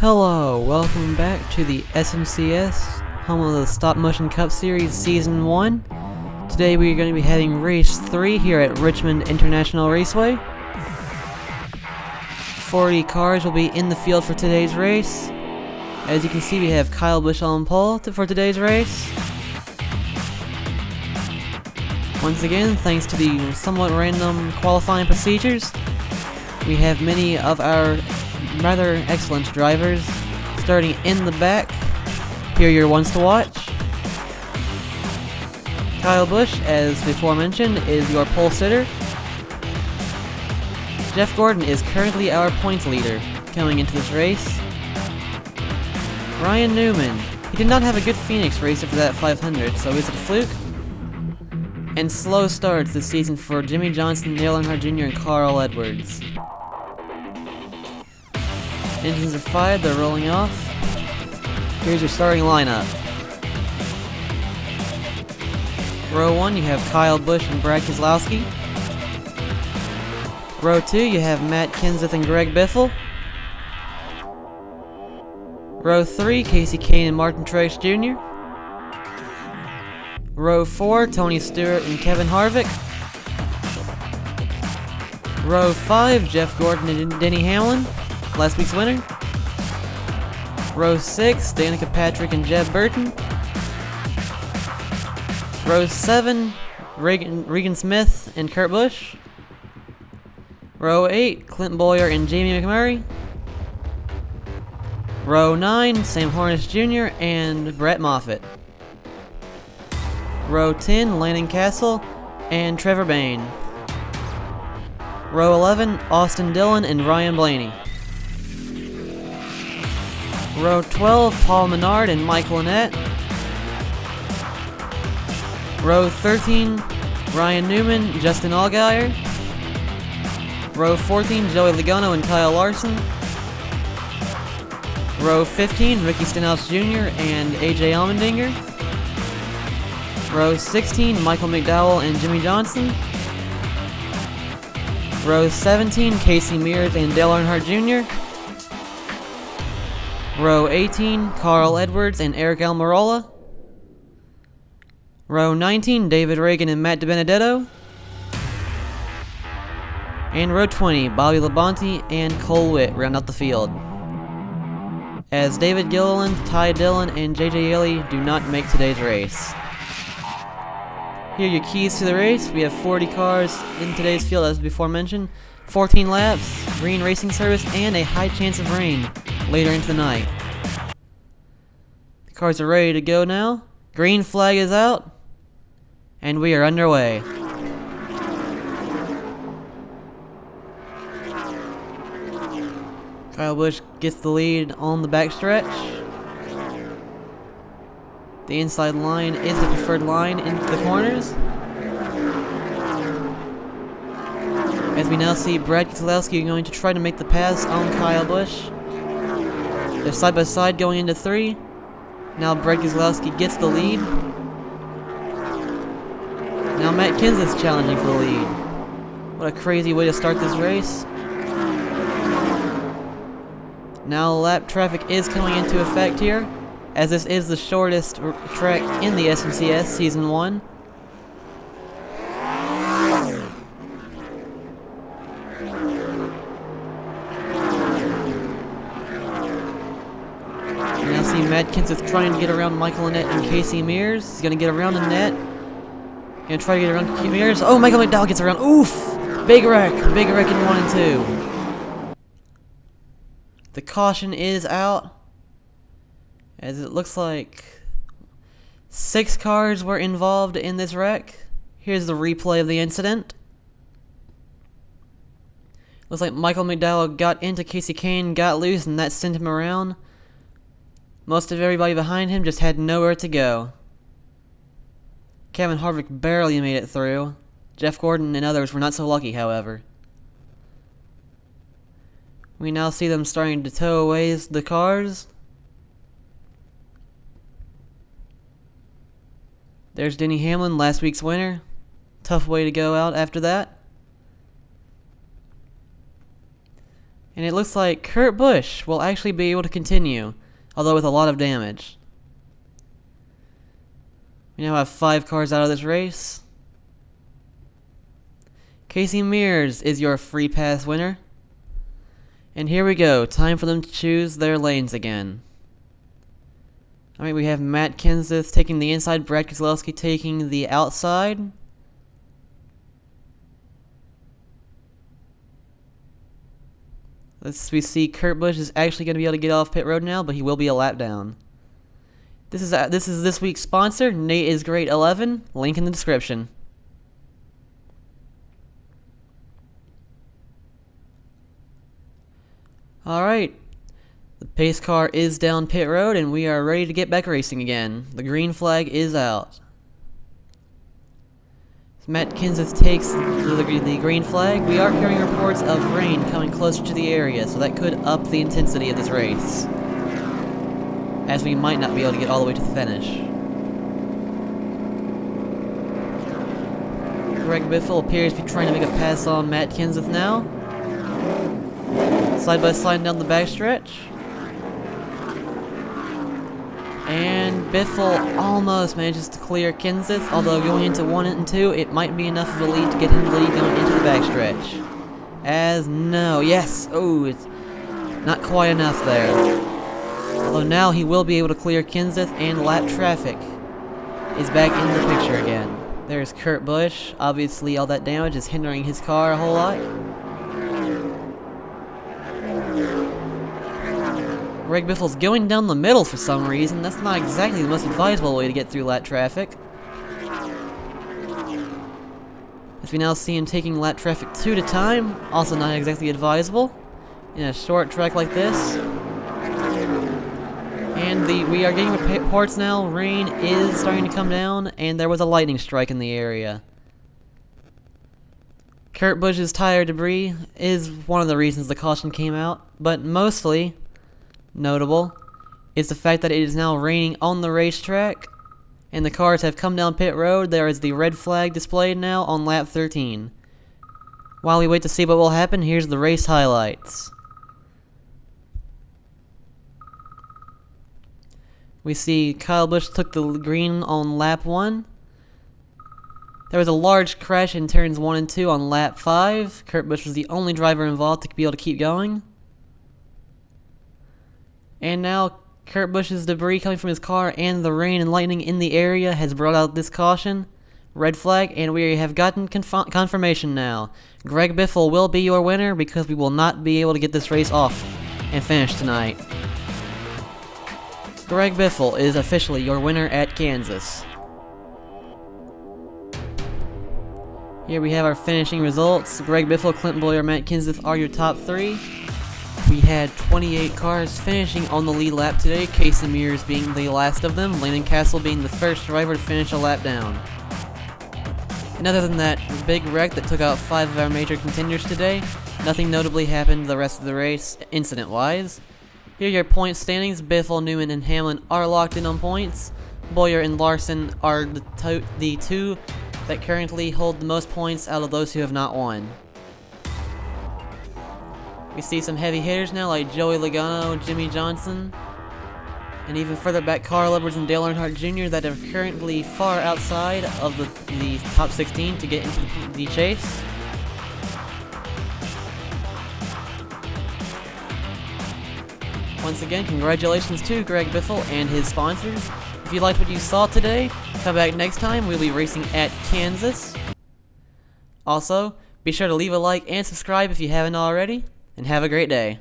Hello, welcome back to the SMCS, home of the Stop Motion Cup Series Season 1. Today we are going to be heading Race 3 here at Richmond International Raceway. 40 cars will be in the field for today's race. As you can see, we have Kyle Busch on pole for today's race. Once again, thanks to the somewhat random qualifying procedures, we have many of our rather excellent drivers starting in the back. Here are your ones to watch. Kyle Busch, as before mentioned, is your pole sitter. Jeff Gordon is currently our points leader coming into this race. Ryan Newman, he did not have a good Phoenix race after that 500, so is it a fluke? And slow starts this season for Jimmy Johnson, Dale Earnhardt Jr., and Carl Edwards. Engines are fired, they're rolling off. Here's your starting lineup. Row 1, you have Kyle Busch and Brad Keselowski. Row 2, you have Matt Kenseth and Greg Biffle. Row 3, Casey Kane and Martin Truex Jr. Row 4, Tony Stewart and Kevin Harvick. Row 5, Jeff Gordon and Denny Hamlin, last week's winner. Row 6, Danica Patrick and Jeb Burton. Row 7, Regan Smith and Kurt Busch. Row 8, Clint Bowyer and Jamie McMurray. Row 9, Sam Hornish Jr. and Brett Moffitt. Row 10, Landon Castle and Trevor Bayne. Row 11, Austin Dillon and Ryan Blaney. Row 12, Paul Menard and Michael Annett. Row 13, Ryan Newman, Justin Allgaier. Row 14, Joey Logano and Kyle Larson. Row 15, Ricky Stenhouse Jr. and AJ Allmendinger. Row 16, Michael McDowell and Jimmy Johnson. Row 17, Casey Mears and Dale Earnhardt Jr. Row 18, Carl Edwards and Eric Almirola. Row 19, David Reagan and Matt DiBenedetto. And row 20, Bobby Labonte and Cole Witt round out the field, as David Gilliland, Ty Dillon, and JJ Ely do not make today's race. Here are your keys to the race. We have 40 cars in today's field, as before mentioned, 14 laps, green racing service, and a high chance of rain later into the night. The cars are ready to go now. Green flag is out, and we are underway. Kyle Busch gets the lead on the backstretch. The inside line is the preferred line in the corners, as we now see Brad Keselowski going to try to make the pass on Kyle Busch. They're side by side going into 3. Now Brad Keselowski gets the lead. Now Matt Kenseth's challenging for the lead. What a crazy way to start this race. Now lap traffic is coming into effect here, as this is the shortest track in the SMCS Season 1. You now see Matt Kenseth trying to get around Michael Annett and Casey Mears. He's going to get around Annett. Going to try to get around Mears. Oh, Michael McDowell gets around. Oof! Big wreck in 1 and 2. The caution is out, as it looks like 6 cars were involved in this wreck. Here's the replay of the incident. Looks like Michael McDowell got into Casey Kane, got loose, and that sent him around. Most of everybody behind him just had nowhere to go. Kevin Harvick barely made it through. Jeff Gordon and others were not so lucky, however. We now see them starting to tow away the cars. There's Denny Hamlin, last week's winner. Tough way to go out after that. And it looks like Kurt Busch will actually be able to continue, although with a lot of damage. We now have 5 cars out of this race. Casey Mears is your free pass winner. And here we go, time for them to choose their lanes again. Alright, we have Matt Kenseth taking the inside, Brad Keselowski taking the outside. We see Kurt Busch is actually going to be able to get off pit road now, but he will be a lap down. This is this week's sponsor, Nate is Great 11. Link in the description. Alright, the pace car is down pit road and we are ready to get back racing again. The green flag is out. Matt Kenseth takes the green flag. We are hearing reports of rain coming closer to the area, so that could up the intensity of this race, as we might not be able to get all the way to the finish. Greg Biffle appears to be trying to make a pass on Matt Kenseth now. Side by side down the backstretch. And Biffle almost manages to clear Kenseth, although going into 1 and 2, it might be enough of a lead to get him the lead going into the backstretch. Yes, oh, it's not quite enough there. Although now he will be able to clear Kenseth, and lap traffic is back in the picture again. There's Kurt Busch. Obviously all that damage is hindering his car a whole lot. Greg Biffle's going down the middle for some reason. That's not exactly the most advisable way to get through lap traffic. As we now see him taking lap traffic 2 at a time, also not exactly advisable in a short track like this. And we are getting reports now. Rain is starting to come down, and there was a lightning strike in the area. Kurt Busch's tire debris is one of the reasons the caution came out, but mostly notable is the fact that it is now raining on the racetrack, and the cars have come down pit road. There is the red flag displayed now on lap 13. While we wait to see what will happen, here's the race highlights. We see Kyle Busch took the green on lap 1. There was a large crash in turns 1 and 2 on lap 5. Kurt Busch was the only driver involved to be able to keep going. And now Kurt Busch's debris coming from his car and the rain and lightning in the area has brought out this caution. Red flag, and we have gotten confirmation now. Greg Biffle will be your winner because we will not be able to get this race off and finish tonight. Greg Biffle is officially your winner at Kansas. Here we have our finishing results. Greg Biffle, Clint Bowyer, Matt Kenseth are your top 3. We had 28 cars finishing on the lead lap today, Casey Mears being the last of them, Landon Castle being the first driver to finish a lap down. And other than that big wreck that took out 5 of our major contenders today, nothing notably happened the rest of the race, incident-wise. Here are your point standings. Biffle, Newman, and Hamlin are locked in on points. Bowyer and Larson are the 2 that currently hold the most points out of those who have not won. We see some heavy hitters now like Joey Logano, Jimmy Johnson, and even further back Carl Edwards and Dale Earnhardt Jr. that are currently far outside of the top 16 to get into the chase. Once again, congratulations to Greg Biffle and his sponsors. If you liked what you saw today, come back next time. We'll be racing at Kansas. Also, be sure to leave a like and subscribe if you haven't already. And have a great day.